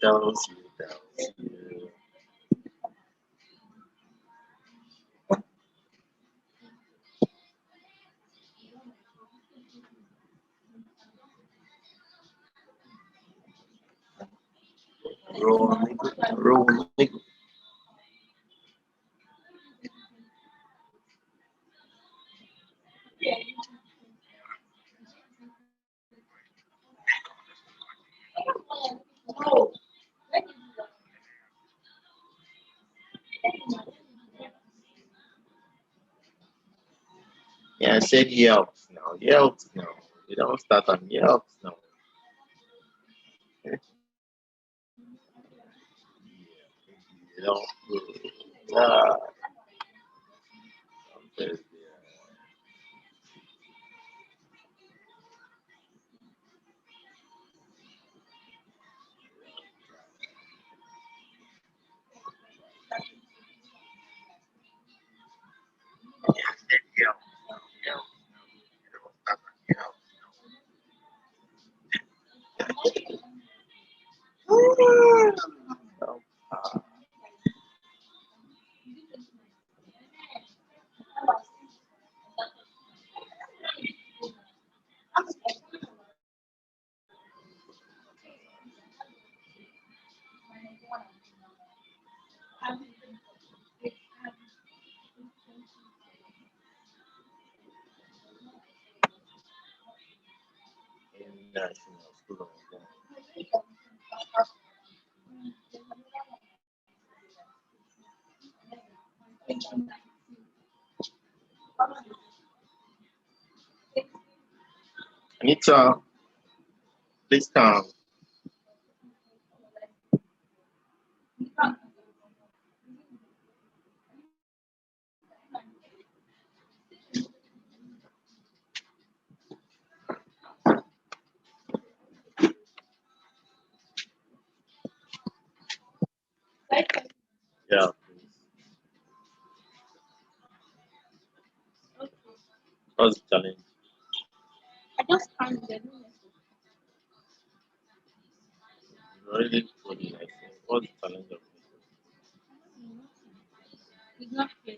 Those. Roll. Yeah, I said Yelps now. Yelps now. You don't start on Yelps now. You don't. Uh, National school. Anita, please come. Yeah, please. What's the challenge? I just can't get it. You already told me, I think. What's the challenge of it? It's not fair.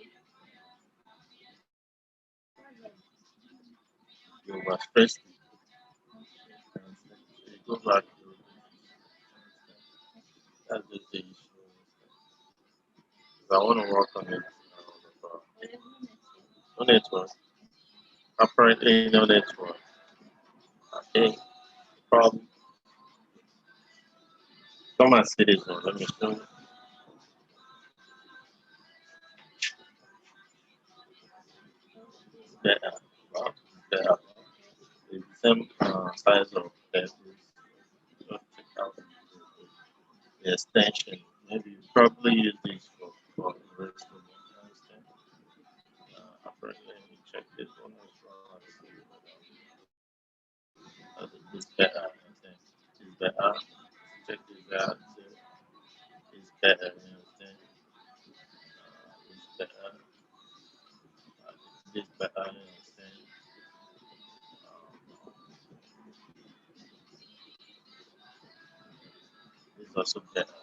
You were stressed. You go back to that's just the issue. 'Cause I want to work on it. No network. Apparently, no network. Okay, problem. Come and see this one. Let me show you. Better. Wow, better. The same size of that. Just check out the extension. Maybe you probably use this for the rest of the understand. Apparently, let me check this one as well. It's better. I think it's better. Check this out. It's better. You understand? It's better. This better. You understand? It's also better.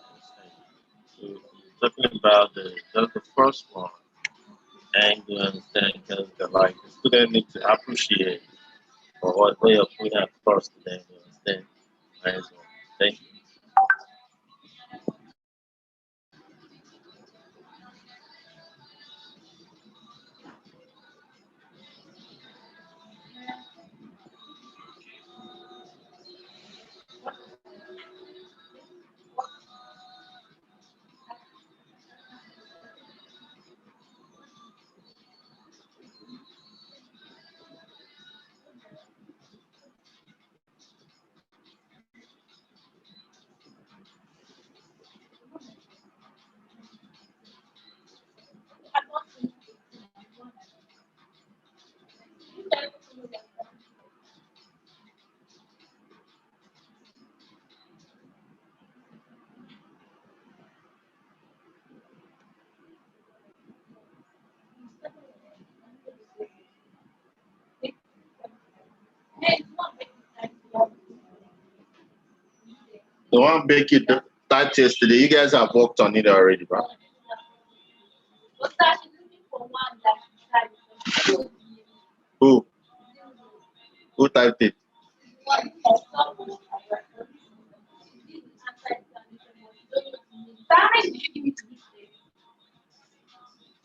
You understand? So talking about just the first one, and you understand because the like the student need to appreciate for what way of putting across to them. You understand? Nice one. Thank you. The one make you start yesterday. You guys have worked on it already, bro. Who? Who typed it?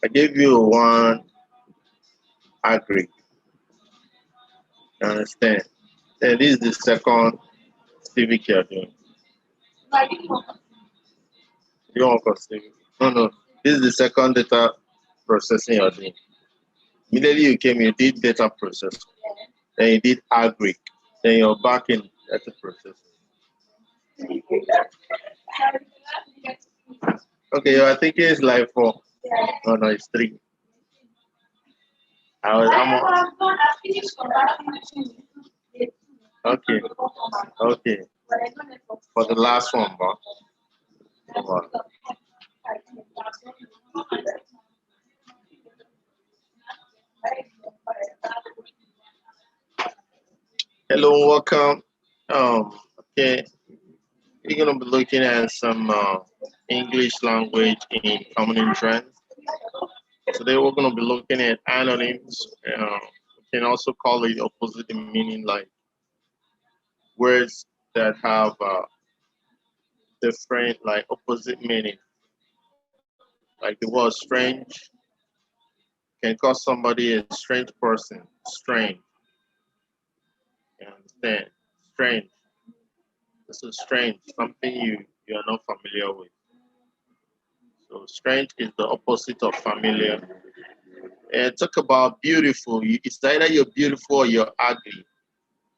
I gave you one agree. You understand? And this is the second civic you're doing. You don't want civic? No, no. This is the second data processing you're doing. Immediately you came, you did data processing. Then you did agree. Then you're back in data processing. Okay, you are thinking it's like 4. No, no, it's 3. Okay, okay. For the last one, bro. Come on. Hello, welcome. Okay, we're gonna be looking at some English language in common trends. Today we're gonna be looking at anonyms. We can also call it opposite meaning, like words that have different, like opposite meaning. Like the word strange can call somebody a strange person. Strange. You understand? Strange. This is strange. Something you are not familiar with. So strange is the opposite of familiar. And talk about beautiful. It's either you're beautiful or you're ugly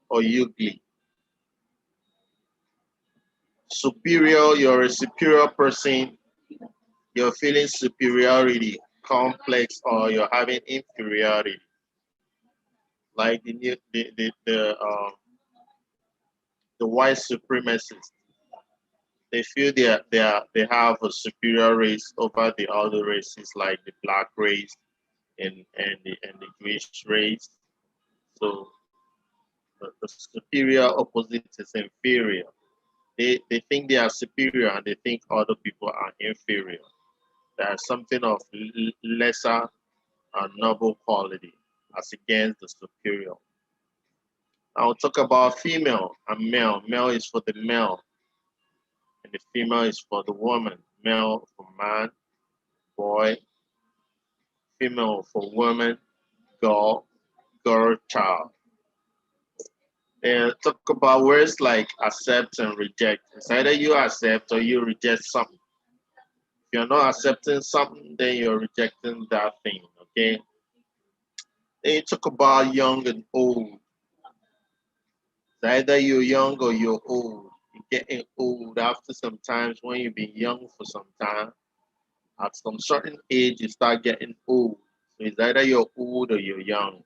or ugly. Superior, you're a superior person. You're feeling superiority, complex, or you're having inferiority. Like the white supremacists, they feel they have a superior race over the other races, like the black race and the Jewish race. So the superior opposite is inferior. They think they are superior and they think other people are inferior. There's something of lesser and noble quality as against the superior. I'll talk about female and male. Male is for the male, and the female is for the woman. Male for man, boy, female for woman, girl, girl, child. And talk about words like accept and reject. It's either you accept or you reject something. If you're not accepting something, then you're rejecting that thing, okay? Then you talk about young and old. It's either you're young or you're old. You're getting old after some times when you've been young for some time. At some certain age, you start getting old. So it's either you're old or you're young.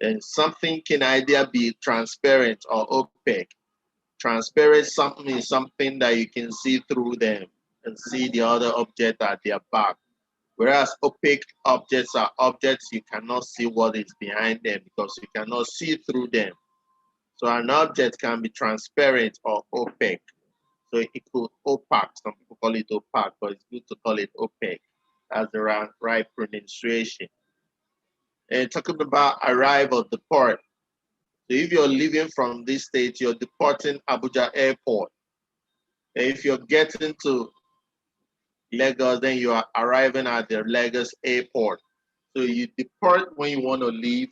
And something can either be transparent or opaque. Transparent something is something that you can see through them and see the other object at their back. Whereas opaque objects are objects you cannot see what is behind them because you cannot see through them. So an object can be transparent or opaque. So it could opaque. Some people call it opaque, but it's good to call it opaque. That's the right pronunciation. And talking about arrival, depart. So if you're leaving from this state, you're departing Abuja Airport. And if you're getting to Lagos, then you are arriving at the Lagos Airport. So you depart when you want to leave.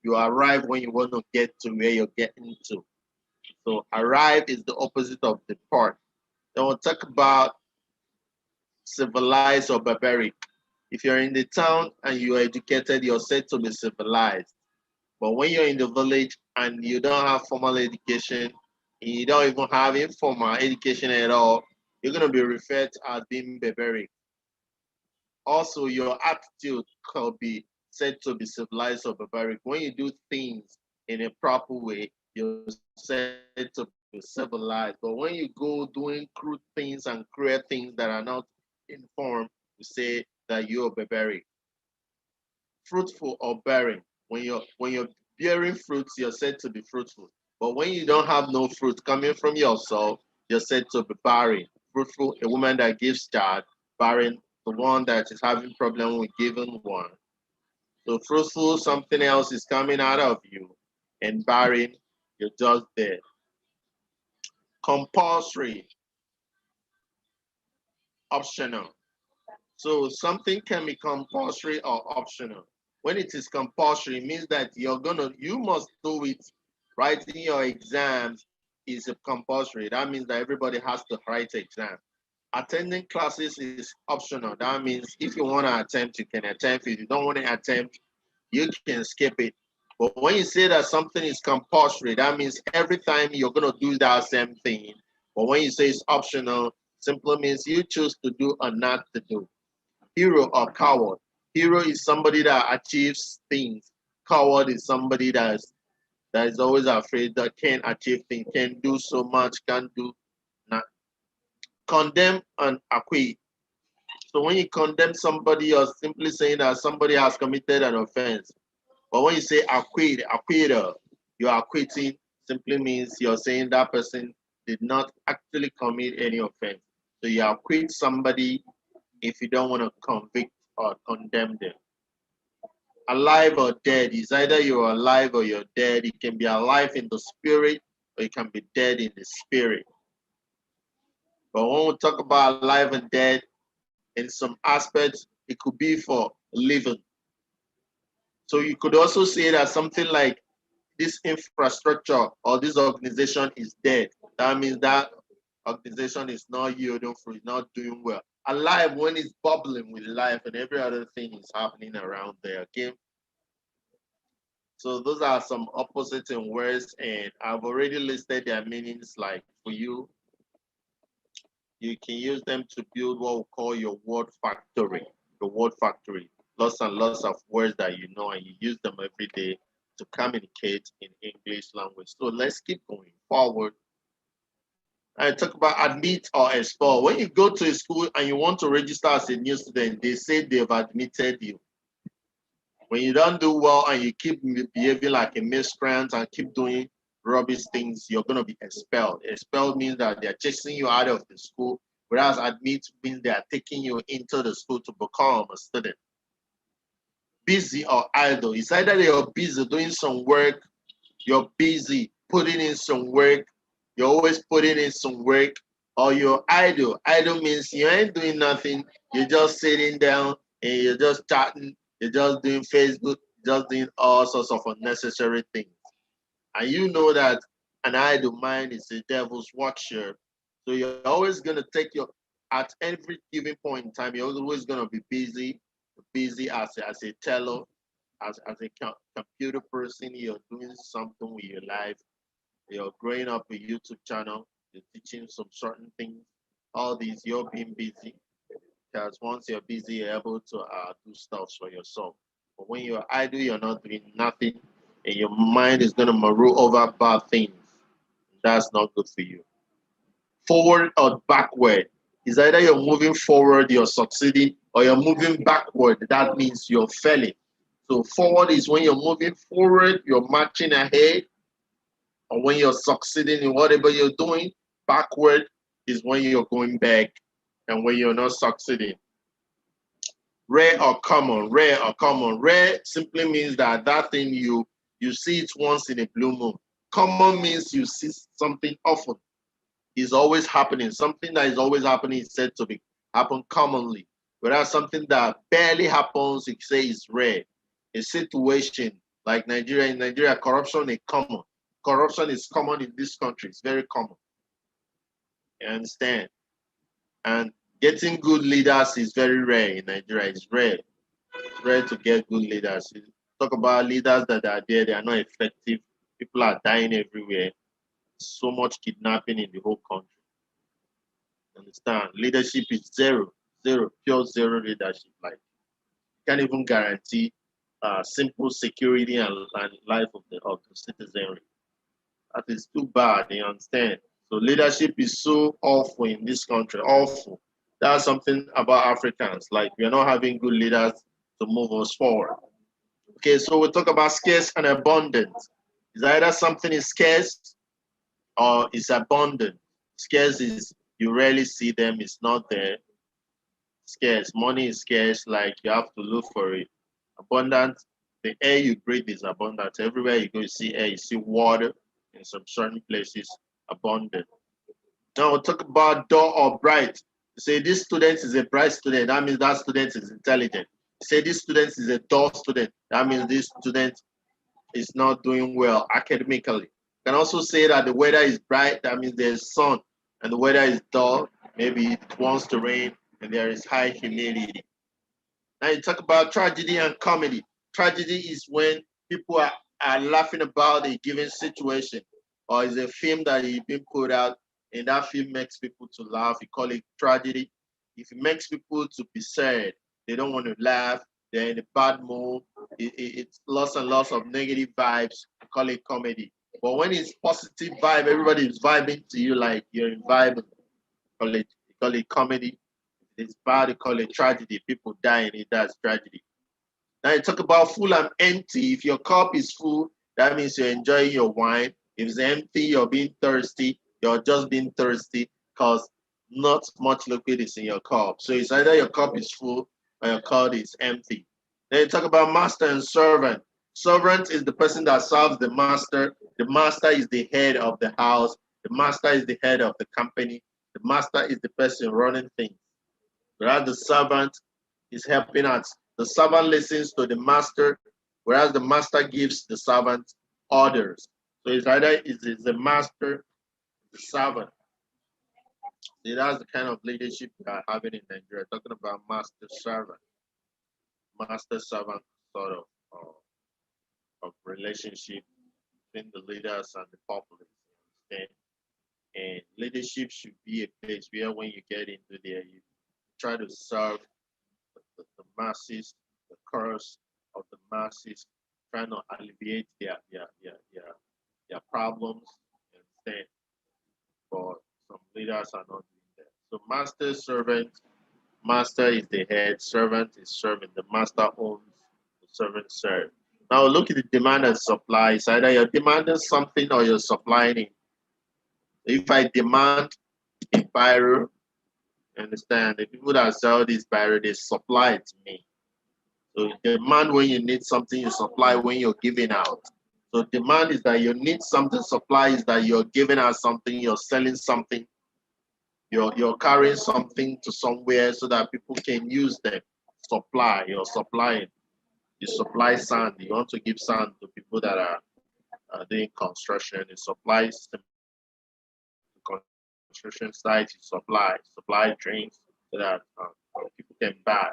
You arrive when you want to get to where you're getting to. So arrive is the opposite of depart. Then we'll talk about civilized or barbaric. If you're in the town and you're educated, you're said to be civilized. But when you're in the village and you don't have formal education, and you don't even have informal education at all, you're going to be referred to as being barbaric. Also, your attitude could be said to be civilized or barbaric. When you do things in a proper way, you're said to be civilized. But when you go doing crude things and cruel things that are not informed, you say that you're barbaric. Fruitful or barren. When you're bearing fruits, you're said to be fruitful. But when you don't have no fruit coming from yourself, you're said to be barren. Fruitful, a woman that gives child. Barren, the one that is having problem with giving one. So fruitful, something else is coming out of you. And barren, you're just there. Compulsory, optional. So something can be compulsory or optional. When it is compulsory, it means that you must do it. Writing your exams is a compulsory. That means that everybody has to write exam. Attending classes is optional. That means if you want to attempt, you can attempt. If you don't want to attempt, you can skip it. But when you say that something is compulsory, that means every time you're going to do that same thing. But when you say it's optional, simply means you choose to do or not to do. Hero or coward. Hero is somebody that achieves things. Coward is somebody that is always afraid, that can't achieve things, can't do so much, can't do not. Condemn and acquit. So when you condemn somebody, you're simply saying that somebody has committed an offense. But when you say acquitter, you're acquitting simply means you're saying that person did not actually commit any offense. So you acquit somebody if you don't want to convict or condemn them. Alive or dead is either you're alive or you're dead. You can be alive in the spirit or you can be dead in the spirit. But when we talk about alive and dead, in some aspects, it could be for living. So you could also say that something like this infrastructure or this organization is dead. That means that organization is not yielding fruit, not doing well. Alive when it's bubbling with life and every other thing is happening around there. Okay. So those are some opposites in words, and I've already listed their meanings. Like for you, you can use them to build what we call your word factory. Your word factory. Lots and lots of words that you know, and you use them every day to communicate in English language. So let's keep going forward. I talk about admit or expel. When you go to a school and you want to register as a new student, they say they've admitted you. When you don't do well and you keep behaving like a miscreant and keep doing rubbish things, you're going to be expelled. Expelled means that they're chasing you out of the school, whereas admit means they are taking you into the school to become a student. Busy or idle. It's either you're busy doing some work, you're busy putting in some work, you're always putting in some work, or you're idle. Idle means you ain't doing nothing, you're just sitting down and you're just chatting, you're just doing Facebook, just doing all sorts of unnecessary things. And you know that an idle mind is the devil's workshop. So you're always going to take at every given point in time, you're always going to be busy as a teller, as a computer person, you're doing something with your life. You're growing up a YouTube channel, you're teaching some certain things. All these, you're being busy. Because once you're busy, you're able to do stuff for yourself. But when you're idle, you're not doing nothing, and your mind is going to maroon over bad things. That's not good for you. Forward or backward is either you're moving forward, you're succeeding, or you're moving backward. That means you're failing. So forward is when you're moving forward, you're marching ahead, or when you're succeeding in whatever you're doing. Backward is when you're going back and when you're not succeeding. Rare or common, rare or common. Rare simply means that that thing you see it once in a blue moon. Common means you see something often. It's always happening. Something that is always happening is said to be happen commonly. Whereas something that barely happens, you say is rare. A situation like Nigeria, in Nigeria, corruption is common. Corruption is common in this country. It's very common. You understand? And getting good leaders is very rare in Nigeria. It's rare. It's rare to get good leaders. You talk about leaders that are there, they are not effective. People are dying everywhere. So much kidnapping in the whole country. Understand? Leadership is zero, zero, pure zero leadership. Like you can't even guarantee simple security and life of the citizenry. That is too bad. You understand? So leadership is so awful in this country. Awful. That's something about Africans. Like we are not having good leaders to move us forward. Okay, so we talk about scarce and abundant. It's either something is scarce or it's abundant. Scarce is you rarely see them, it's not there. Scarce, money is scarce, like you have to look for it. Abundant, the air you breathe is abundant. Everywhere you go, you see air, you see water in some certain places, abundant. Now we'll talk about dull or bright. You say this student is a bright student, that means that student is intelligent. You say this student is a dull student, that means this student is not doing well academically. You can also say that the weather is bright, that means there's sun, and the weather is dull, maybe it wants to rain, and there is high humidity. Now you talk about tragedy and comedy. Tragedy is when people are laughing about a given situation, or is a film that is being put out, and that film makes people to laugh. You call it tragedy. If it makes people to be sad, they don't want to laugh, they're in a bad mood, it's lots and lots of negative vibes, you call it comedy. But when it's positive vibe, everybody is vibing to you like you're in vibe, you call it comedy. It's bad, you call it tragedy. People die in it, that's tragedy. Now you talk about full and empty. If your cup is full, that means you're enjoying your wine. If it's empty, you're being thirsty. You're just being thirsty because not much liquid is in your cup. So it's either your cup is full or your cup is empty. Then you talk about master and servant. Servant is the person that serves the master. The master is the head of the house. The master is the head of the company. The master is the person running things. Whereas the servant is helping out. The servant listens to the master, whereas the master gives the servant orders. So it's either it's the master, the servant. See, that's the kind of leadership we are having in Nigeria, talking about master servant sort of relationship between the leaders and the populace. Understand? And leadership should be a place where when you get into there, you try to serve the masses, the curse of the masses, trying to alleviate their problems. Instead, but some leaders are not doing that. So master, servant, master is the head, servant is serving. The master owns, the servant serves. Now look at the demand and supply. It's either you're demanding something or you're supplying it. If I demand a biro, understand the people that sell this biro, they supply it to me. So demand when you need something, you supply when you're giving out. So demand is that you need something, supply is that you're giving out something, you're selling something, you're carrying something to somewhere so that people can use them. Supply, you're supplying. You supply sand, you want to give sand to people that are doing construction, you supply construction sites, you supply drains so that people can buy.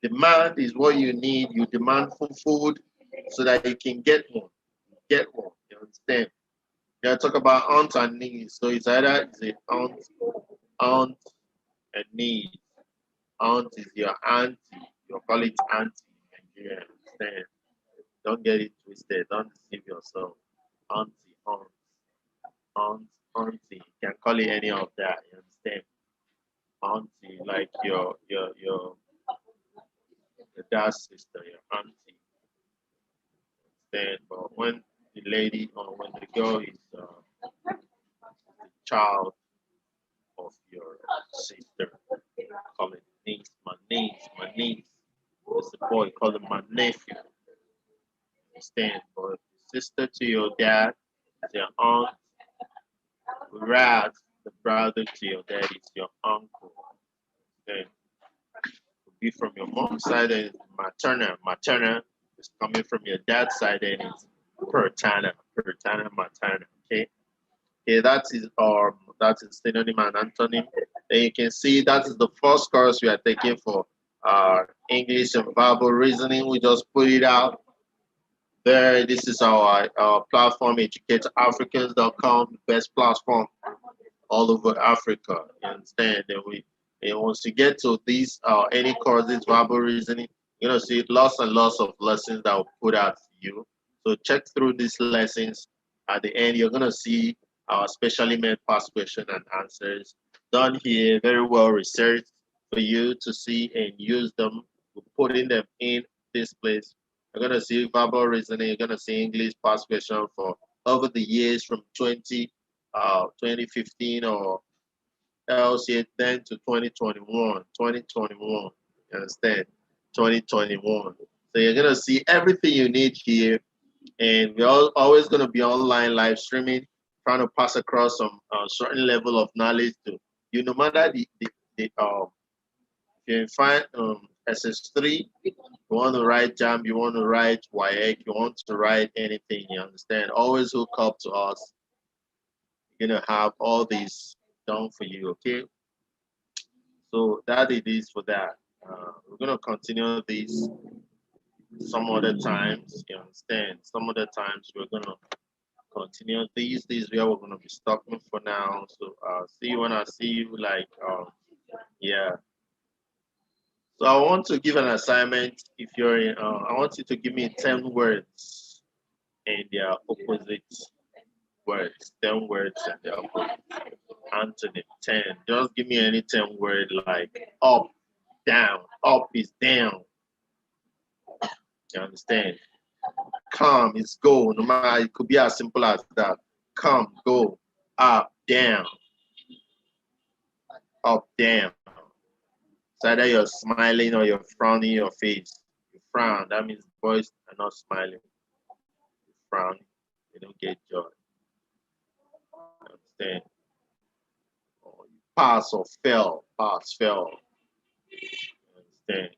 Demand is what you need. You demand for food so that you can get one. Get one. You understand? You talk about aunt and niece. So it's either it's a aunt and niece. Aunt is your auntie. You call it auntie in Nigeria. Understand? Don't get it twisted. Don't deceive yourself. Auntie, aunt, auntie. You can call it any of that. You understand? Auntie, like your dad's sister, your auntie. Then, but when the lady or when the girl is the child of your sister, call it niece, my niece. It's the boy, call it my nephew. Understand? But sister to your dad is your aunt, whereas the brother to your dad is your uncle. Then could be from your mom's side and it's maternal. Maternal is coming from your dad's side and it's maternal. Okay. Okay, that is synonym and antonym. Then you can see that is the first course we are taking for English and verbal reasoning. We just put it out there. This is our platform, educateafricans.com, the best platform all over Africa. You understand? And once you get to these any courses, verbal reasoning, you're gonna see lots and lots of lessons that will put out for you. So check through these lessons. At the end, you're gonna see our specially made past question and answers done here, very well researched for you to see and use them. We're putting them in this place. You're gonna see verbal reasoning. You're gonna see English past question for over the years from 2015 or LCA 10 to 2021. 2021. You understand? 2021. So you're gonna see everything you need here, and we're always gonna be online live streaming, trying to pass across some certain level of knowledge to you, no matter the you can find SS3, you want to write jamb, you want to write waec, you want to write anything, you understand? Always hook up to us. You're gonna have all these done for you, okay? So that it is for that. We're gonna continue this some other times, you understand? Some other times we're gonna continue these. This is where we're gonna be stopping for now. So see you when I see you, like yeah. So I want to give an assignment. If you're in, I want you to give me 10 words and their opposite words. 10 words and their opposite. Anthony, 10. Just give me any 10 word like up, down. Up is down. You understand? Come is go. No matter, it could be as simple as that. Come, go, up, down, up, down. It's either you're smiling or you're frowning your face. You frown, that means boys are not smiling. You frown, they don't get joy. Understand? Or you pass or fail, pass, fail. Understand?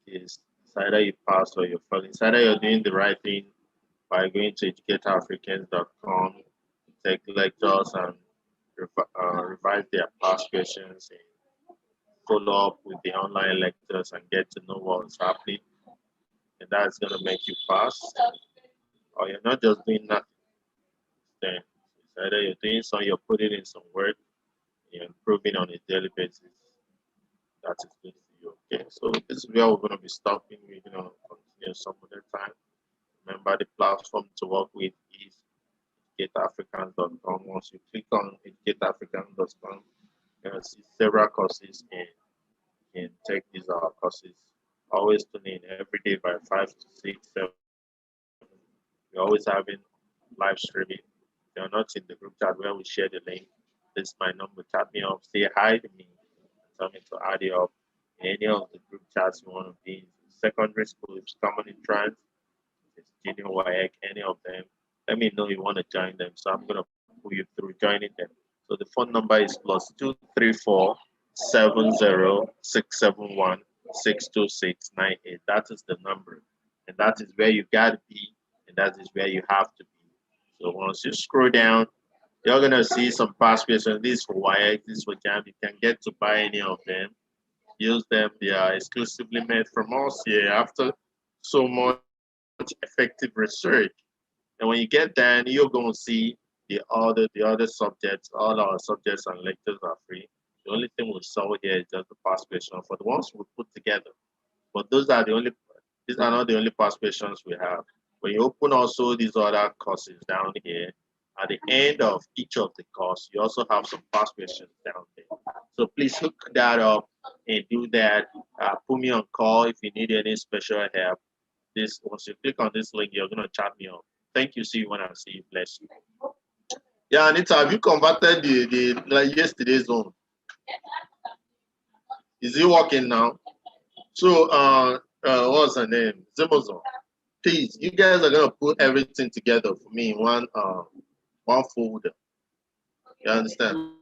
It's either you pass or you fail. It's either you're doing the right thing by going to educateafricans.com, take lectures and revise their past questions and follow up with the online lectures and get to know what's happening. And that's going to make you pass. Or you're not just doing nothing. Then it's either you're doing something, you're putting in some work, you're improving on a daily basis. That is good for you. Okay, so this is where we're going to be stopping. We're going to continue some other time. Remember, the platform to work with is educateafricans.com. Once you click on educateafricans.com, you're going to see several courses and you can take these courses. Always tune in every day by 5 to 6, 7. We're always having live streaming. If you're not in the group chat where we share the link, this is my number. Chat me up, say hi to me, tell me to add you up in any of the group chats you want to be in. Secondary school, if it's common entrance, it's junior waec, any of them. Let me know you want to join them. So I'm gonna put you through joining them. So the phone number is +234 70 671 62698. That is the number, and that is where you gotta be, and that is where you have to be. So once you scroll down, you're gonna see some past questions. This is for waec, this is for jamb. You can get to buy any of them, use them. They are exclusively made from us here after so much effective research. And when you get there, you're going to see the other subjects. All our subjects and lectures are free. The only thing we saw here is just the past question for the ones we put together. But these are not the only past questions we have. When you open also these other courses down here, at the end of each of the course, you also have some past questions down there. So please hook that up and do that. Put me on call if you need any special help. Once you click on this link, you're gonna chat me up. Thank you. See you when I see you. Bless you. Yeah, Anita, have you converted the like yesterday's zone? Is it working now? So what's her name? Zimozon. Please, you guys are gonna put everything together for me in one folder. You understand?